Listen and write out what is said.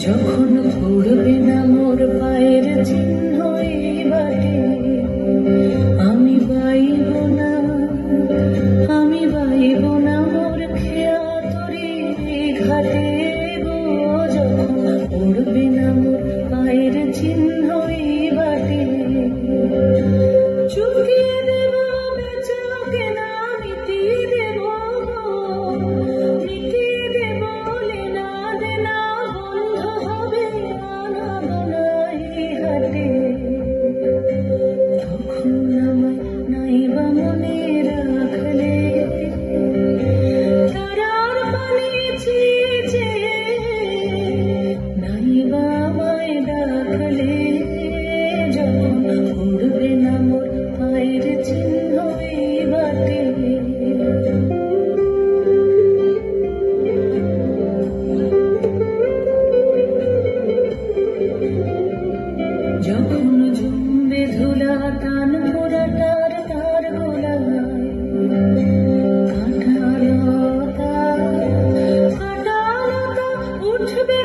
যখন পড়বে না মোর পায়ের চিহ্ন এই বাটে, আমি বাইব না মোর খেয়া তরি ঘাটে গো। যখন পড়বে না মোর পায়ের চিহ্ন এই বাটে, চুকিয়ে দেব বেচাকে না মিটিয়ে দেব গো, মিটিয়ে দেব লেনা দেনা বন্ধ হবে আনা গোনাই হাটে। তখন আমায় নাইবা মনে রাখলে, তারার পানে চেয়ে চেয়ে নাইবা আমায় ডাকলে। যখন পড়বে না মোর পায়ের চিহ্ন এই বাটে, যখন জমবে ধুলা টান পোড়াটার তার গোলায়, কাঁটা লতা উঠবে